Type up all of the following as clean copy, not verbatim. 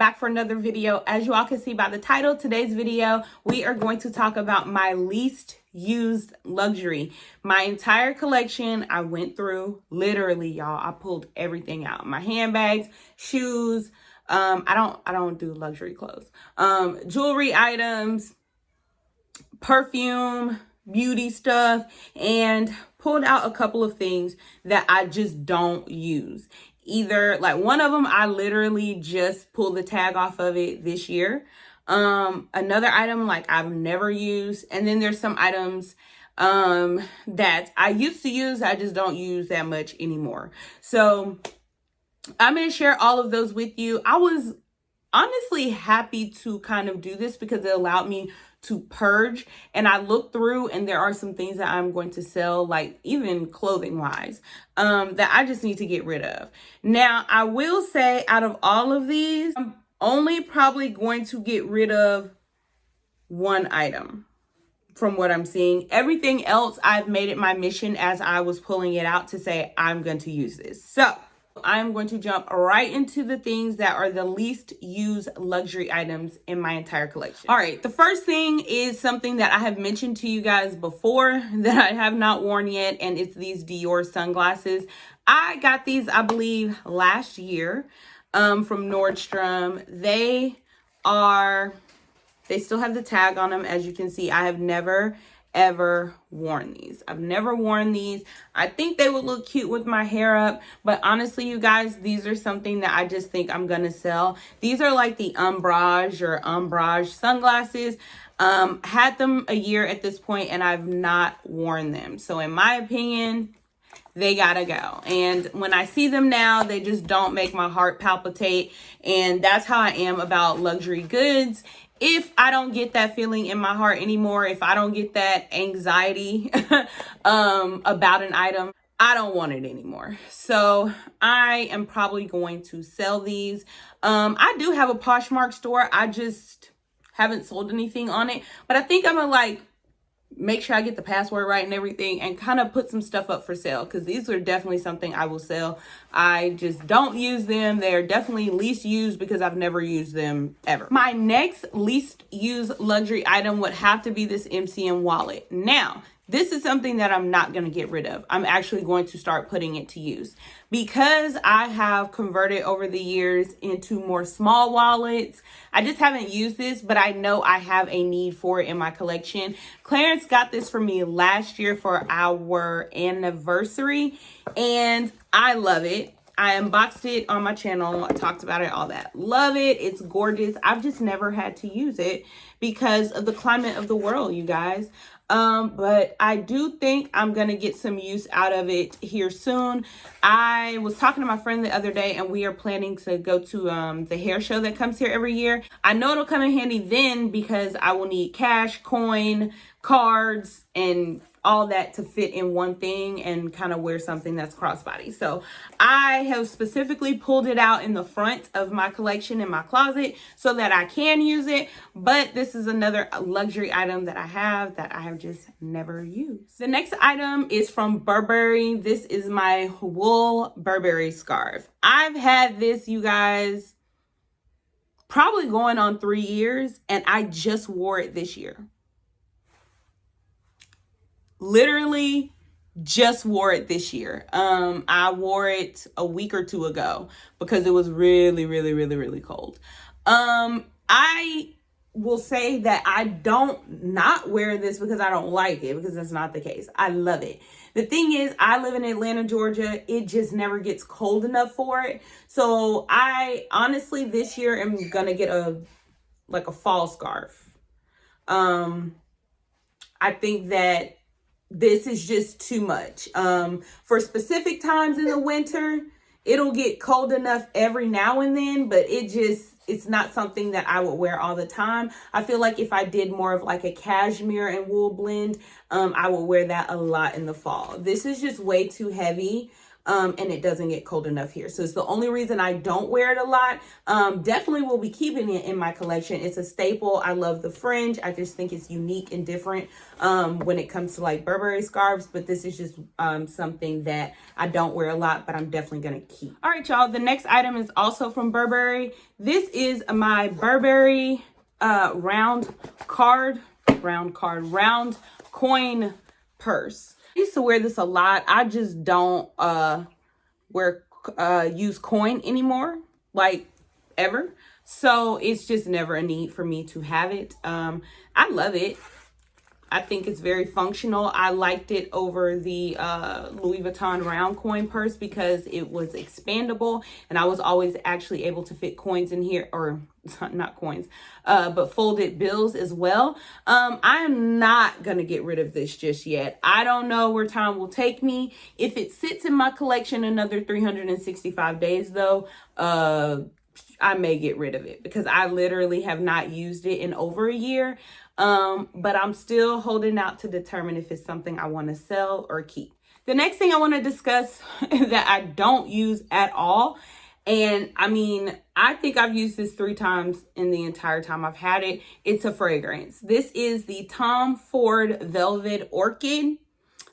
back for another video. As you all can see by the title, today's video, we are going to talk about my least used luxury. My entire collection, I went through, literally, y'all, I pulled everything out. My handbags, shoes, I don't do luxury clothes. Jewelry items, perfume, beauty stuff, and pulled out a couple of things that I just don't use. Either like one of them, I literally just pulled the tag off of it this year. Another item like I've never used. And then there's some items that I used to use, I just don't use that much anymore. So I'm going to share all of those with you. I was honestly happy to kind of do this because it allowed me to purge, and I looked through and there are some things that I'm going to sell, like even clothing wise, that I just need to get rid of. Now, I will say out of all of these, I'm only probably going to get rid of one item from what I'm seeing. Everything else, I've made it my mission as I was pulling it out to say, I'm going to use this. So I'm going to jump right into the things that are the least used luxury items in my entire collection. All right, the first thing is something that I have mentioned to you guys before that I have not worn yet, and it's these Dior sunglasses. I got these, I believe, last year from Nordstrom. They still have the tag on them, as you can see. I have never ever worn these. I've never worn these. I think they would look cute with my hair up, but honestly, you guys, these are something that I just think I'm gonna sell. These are like the ombrage sunglasses. Had them a year at this point and I've not worn them. So in my opinion, they gotta go. And when I see them now, they just don't make my heart palpitate. And that's how I am about luxury goods. If I don't get that feeling in my heart anymore, if I don't get that anxiety about an item, I don't want it anymore. So I am probably going to sell these. I do have a Poshmark store. I just haven't sold anything on it, but I think I'm gonna like make sure I get the password right and everything and kind of put some stuff up for sale, because these are definitely something I will sell. I just don't use them. They're definitely least used because I've never used them ever. My next least used luxury item would have to be this MCM wallet. Now, this is something that I'm not going to get rid of. I'm actually going to start putting it to use because I have converted over the years into more small wallets. I just haven't used this, but I know I have a need for it in my collection. Clarence got this for me last year for our anniversary, and I love it. I unboxed it on my channel. I talked about it, all that. Love it. It's gorgeous. I've just never had to use it because of the climate of the world, you guys. But I do think I'm going to get some use out of it here soon. I was talking to my friend the other day and we are planning to go to the hair show that comes here every year. I know it'll come in handy then because I will need cash, coin, cards, and all that to fit in one thing and kind of wear something that's crossbody. So I have specifically pulled it out in the front of my collection in my closet so that I can use it. But this is another luxury item that I have just never used. The next item is from Burberry. This is my wool Burberry scarf. I've had this, you guys, probably going on 3 years, and I just wore it this year. Literally just wore it this year. I wore it a week or two ago because it was really cold. I will say that I don't not wear this because I don't like it, because that's not the case. I love it. The thing is, I live in Atlanta, Georgia. It just never gets cold enough for it. So I honestly this year am gonna get a fall scarf. I think that this is just too much. For specific times in the winter, it'll get cold enough every now and then, but it's not something that I would wear all the time. I feel like if I did more of like a cashmere and wool blend, I would wear that a lot in the fall. This is just way too heavy and it doesn't get cold enough here. So it's the only reason I don't wear it a lot. Definitely will be keeping it in my collection. It's a staple. I love the fringe. I just think it's unique and different when it comes to like Burberry scarves, but this is just something that I don't wear a lot, but I'm definitely gonna keep. All right, y'all, the next item is also from Burberry. This is my Burberry round coin purse. I used to wear this a lot. I just don't use coin anymore, like ever. So it's just never a need for me to have it. I love it. I think it's very functional. I liked it over the Louis Vuitton round coin purse because it was expandable and I was always actually able to fit coins in here, or not coins, but folded bills as well. I am not gonna get rid of this just yet. I don't know where time will take me. If it sits in my collection another 365 days though, I may get rid of it because I literally have not used it in over a year. But I'm still holding out to determine if it's something I want to sell or keep. The next thing I want to discuss that I don't use at all, and I mean, I think I've used this 3 times in the entire time I've had it. It's a fragrance. This is the Tom Ford Velvet Orchid.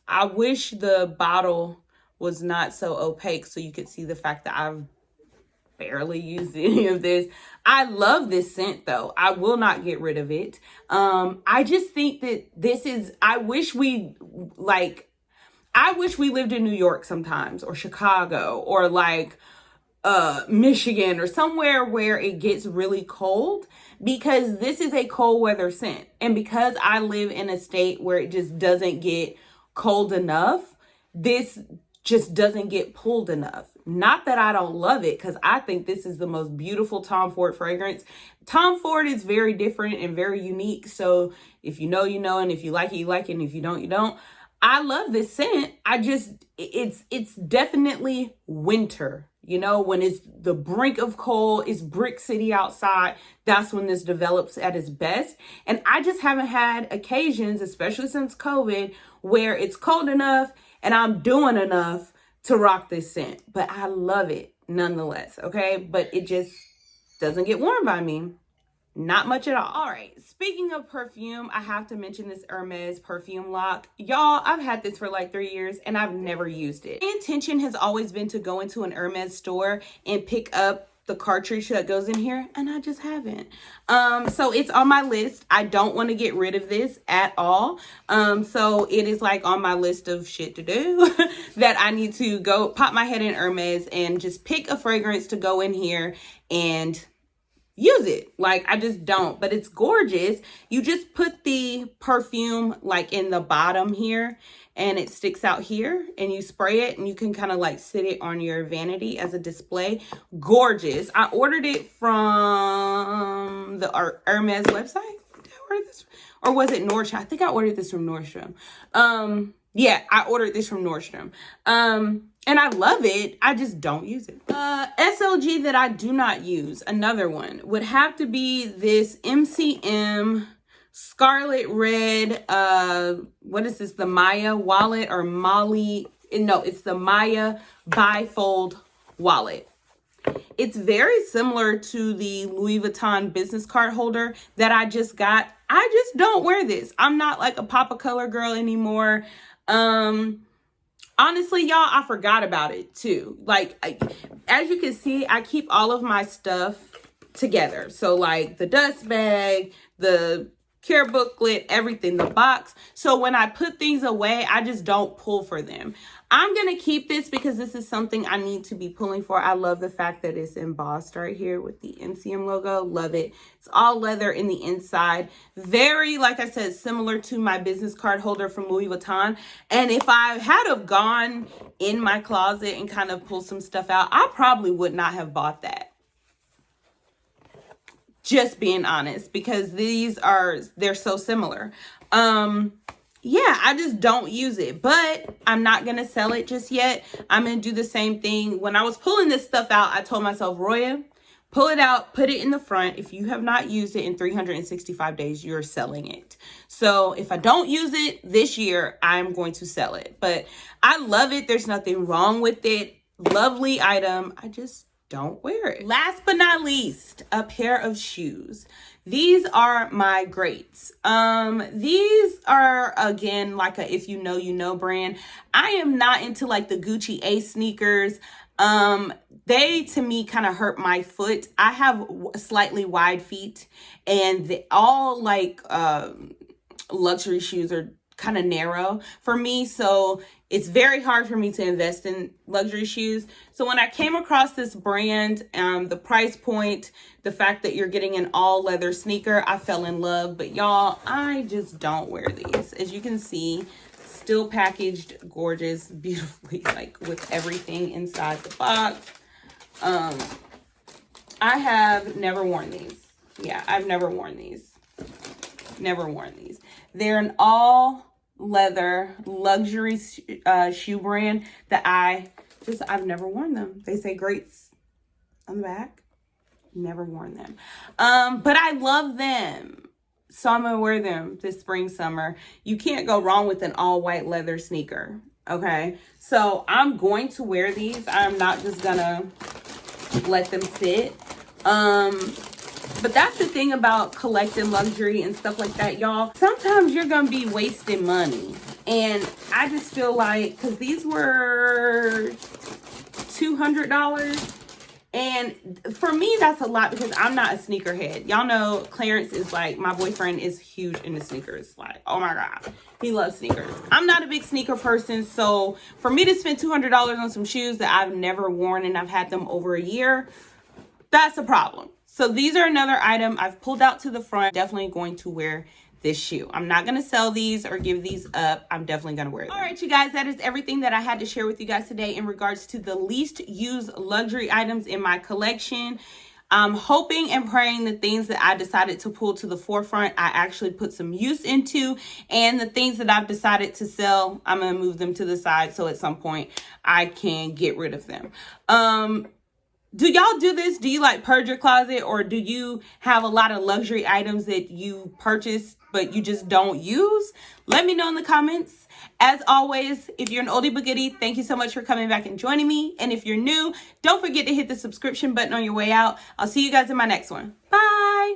I wish the bottle was not so opaque so you could see the fact that I've barely used any of this. I love this scent though. I will not get rid of it. I just think that this is, I wish we lived in New York sometimes, or Chicago, or like Michigan, or somewhere where it gets really cold, because this is a cold weather scent. And because I live in a state where it just doesn't get cold enough, this just doesn't get pulled enough. Not that I don't love it, because I think this is the most beautiful Tom Ford fragrance. Tom Ford is very different and very unique. So if you know, you know, and if you like it, you like it, and if you don't, you don't. I love this scent. It's definitely winter. You know, when it's the brink of cold, it's brick city outside, that's when this develops at its best. And I just haven't had occasions, especially since COVID, where it's cold enough and I'm doing enough to rock this scent. But I love it nonetheless, okay? But it just doesn't get worn by me. Not much at all. All right, speaking of perfume, I have to mention this Hermes perfume lock. Y'all, I've had this for like 3 years and I've never used it. My intention has always been to go into an Hermes store and pick up the cartridge that goes in here, and I just haven't. So it's on my list. I don't want to get rid of this at all. So it is like on my list of shit to do that I need to go pop my head in Hermes and just pick a fragrance to go in here and use it. Like, I just don't, but it's gorgeous. You just put the perfume like in the bottom here and it sticks out here, and you spray it and you can kind of like sit it on your vanity as a display. Gorgeous. I ordered it from the Hermes website. Did I order this? Or was it Nordstrom? I think I ordered this from Nordstrom. Yeah, I ordered this from Nordstrom. And I love it. I just don't use it. SLG that I do not use, another one, would have to be this MCM Scarlet Red, what is this? The Maya wallet, or Molly? No, it's the Maya bifold wallet. It's very similar to the Louis Vuitton business card holder that I just got. I just don't wear this. I'm not like a pop of color girl anymore. Honestly, y'all, I forgot about it too. Like, as you can see, I keep all of my stuff together. So like the dust bag, the care booklet, everything, the box. So when I put things away, I just don't pull for them. I'm going to keep this because this is something I need to be pulling for. I love the fact that it's embossed right here with the MCM logo. Love it. It's all leather in the inside. Very, like I said, similar to my business card holder from Louis Vuitton. And if I had have gone in my closet and kind of pulled some stuff out, I probably would not have bought that. Just being honest, because they're so similar. Yeah, I just don't use it, but I'm not going to sell it just yet. I'm going to do the same thing. When I was pulling this stuff out, I told myself, Roya, pull it out, put it in the front. If you have not used it in 365 days, you're selling it. So if I don't use it this year, I'm going to sell it. But I love it. There's nothing wrong with it. Lovely item. I just don't wear it. Last but not least, a pair of shoes. These are my greats. These are, again, like a if you know, you know brand. I am not into like the Gucci A sneakers. They to me kind of hurt my foot. I have slightly wide feet, and all like luxury shoes are kind of narrow for me, so it's very hard for me to invest in luxury shoes. So when I came across this brand, the price point, the fact that you're getting an all leather sneaker, I fell in love. But y'all, I just don't wear these. As you can see, still packaged gorgeous, beautifully, like with everything inside the box. I have never worn these. Yeah, I've never worn these. Never worn these. They're an all leather luxury shoe brand that I've never worn them. They say greats on the back. Never worn them. But I love them. So I'm gonna wear them this spring, summer. You can't go wrong with an all white leather sneaker. Okay. So I'm going to wear these. I'm not just gonna let them sit. But that's the thing about collecting luxury and stuff like that, y'all. Sometimes you're gonna be wasting money. And I just feel like, because these were $200. And for me, that's a lot because I'm not a sneakerhead. Y'all know Clarence is like, my boyfriend is huge into sneakers. Like, oh my God, he loves sneakers. I'm not a big sneaker person. So for me to spend $200 on some shoes that I've never worn and I've had them over a year, that's a problem. So these are another item I've pulled out to the front. Definitely going to wear this shoe. I'm not going to sell these or give these up. I'm definitely going to wear them. All right, you guys, that is everything that I had to share with you guys today in regards to the least used luxury items in my collection. I'm hoping and praying the things that I decided to pull to the forefront, I actually put some use into, and the things that I've decided to sell, I'm going to move them to the side so at some point I can get rid of them. Do y'all do this? Do you like purge your closet, or do you have a lot of luxury items that you purchase but you just don't use? Let me know in the comments. As always, if you're an oldie but goodie, thank you so much for coming back and joining me. And if you're new, don't forget to hit the subscription button on your way out. I'll see you guys in my next one. Bye.